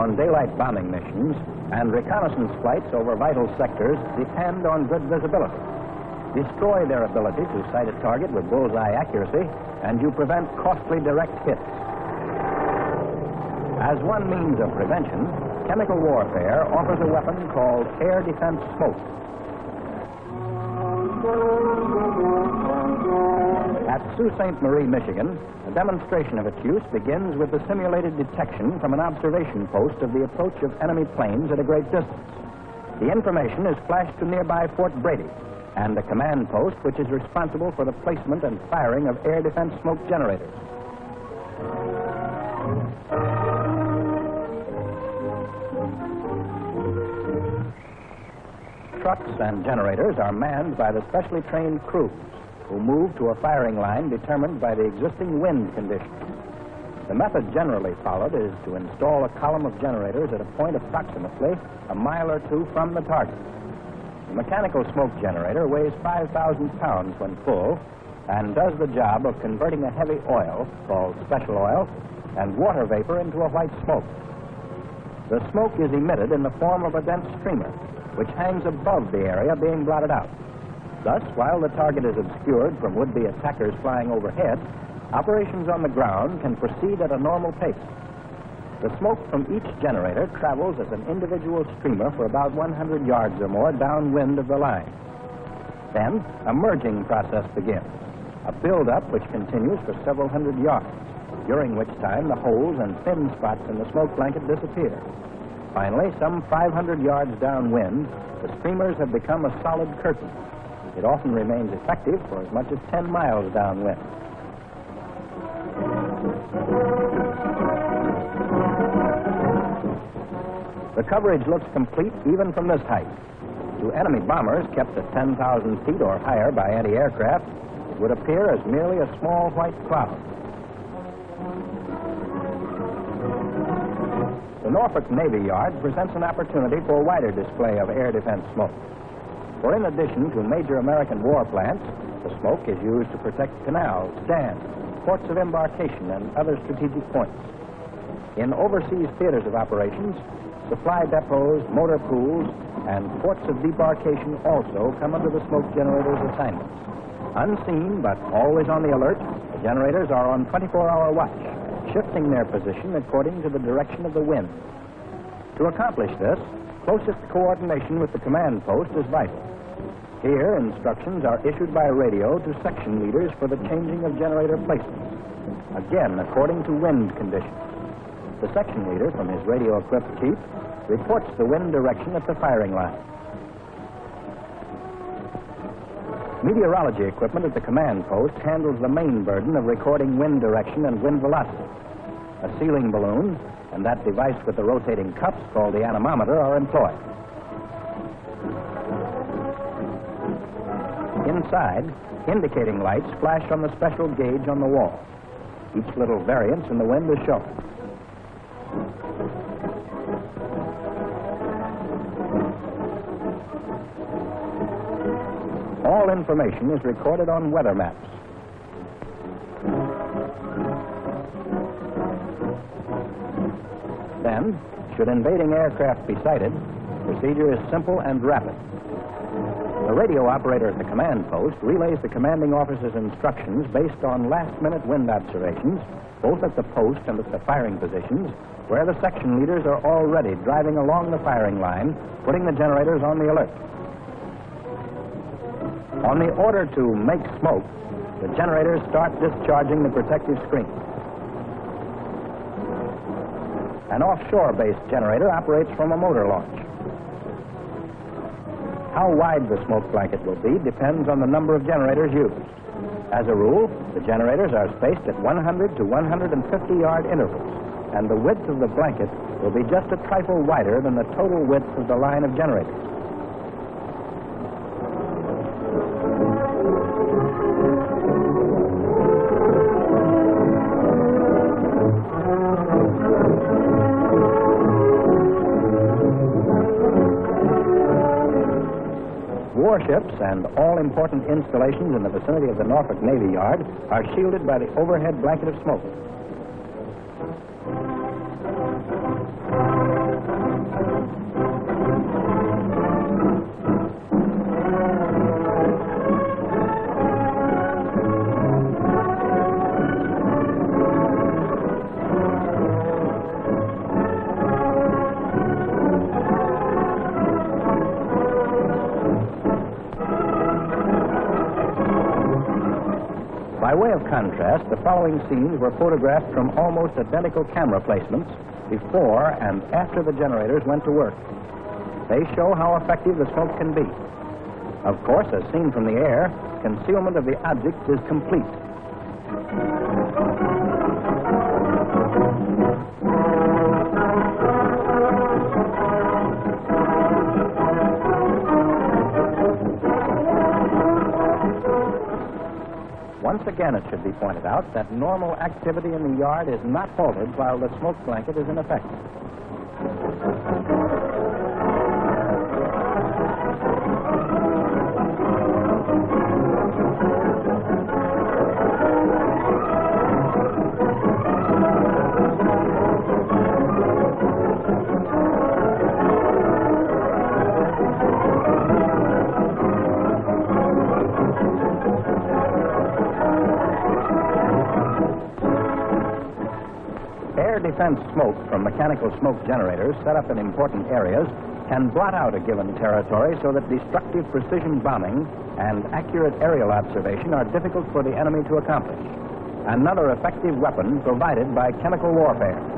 on daylight bombing missions and reconnaissance flights over vital sectors depend on good visibility. Destroy their ability to sight a target with bullseye accuracy, and you prevent costly direct hits. As one means of prevention, chemical warfare offers a weapon called air defense smoke. At Sault Ste. Marie, Michigan, a demonstration of its use begins with the simulated detection from an observation post of the approach of enemy planes at a great distance. The information is flashed to nearby Fort Brady and a command post which is responsible for the placement and firing of air defense smoke generators. Trucks and generators are manned by the specially trained crews who move to a firing line determined by the existing wind conditions. The method generally followed is to install a column of generators at a point approximately a mile or two from the target. The mechanical smoke generator weighs 5,000 pounds when full and does the job of converting a heavy oil, called special oil, and water vapor into a white smoke. The smoke is emitted in the form of a dense streamer, which hangs above the area being blotted out. Thus, while the target is obscured from would-be attackers flying overhead, operations on the ground can proceed at a normal pace. The smoke from each generator travels as an individual streamer for about 100 yards or more downwind of the line. Then, a merging process begins, a build-up which continues for several hundred yards, during which time the holes and thin spots in the smoke blanket disappear. Finally, some 500 yards downwind, the streamers have become a solid curtain. It often remains effective for as much as 10 miles downwind. The coverage looks complete even from this height. To enemy bombers kept at 10,000 feet or higher by anti-aircraft, it would appear as merely a small white cloud. The Norfolk Navy Yard presents an opportunity for wider display of air defense smoke. For in addition to major American war plants, the smoke is used to protect canals, dams, ports of embarkation, and other strategic points. In overseas theaters of operations, supply depots, motor pools, and ports of debarkation also come under the smoke generators' assignments. Unseen, but always on the alert, the generators are on 24-hour watch, shifting their position according to the direction of the wind. To accomplish this, closest coordination with the command post is vital. Here, instructions are issued by radio to section leaders for the changing of generator placements, again according to wind conditions. The section leader, from his radio-equipped jeep, reports the wind direction at the firing line. Meteorology equipment at the command post handles the main burden of recording wind direction and wind velocity. A ceiling balloon and that device with the rotating cups, called the anemometer, are employed. Inside, indicating lights flash on the special gauge on the wall. Each little variance in the wind is shown. All information is recorded on weather maps. Then, should invading aircraft be sighted, procedure is simple and rapid. The radio operator at the command post relays the commanding officer's instructions based on last-minute wind observations, both at the post and at the firing positions, where the section leaders are already driving along the firing line, putting the generators on the alert. On the order to make smoke, the generators start discharging the protective screen. An offshore-based generator operates from a motor launch. How wide the smoke blanket will be depends on the number of generators used. As a rule, the generators are spaced at 100 to 150-yard intervals, and the width of the blanket will be just a trifle wider than the total width of the line of generators. Warships and all important installations in the vicinity of the Norfolk Navy Yard are shielded by the overhead blanket of smoke. By way of contrast, the following scenes were photographed from almost identical camera placements before and after the generators went to work. They show how effective the smoke can be. Of course, as seen from the air, concealment of the objects is complete. Once again, it should be pointed out that normal activity in the yard is not halted while the smoke blanket is in effect. Air defense smoke from mechanical smoke generators set up in important areas can blot out a given territory so that destructive precision bombing and accurate aerial observation are difficult for the enemy to accomplish. Another effective weapon provided by chemical warfare.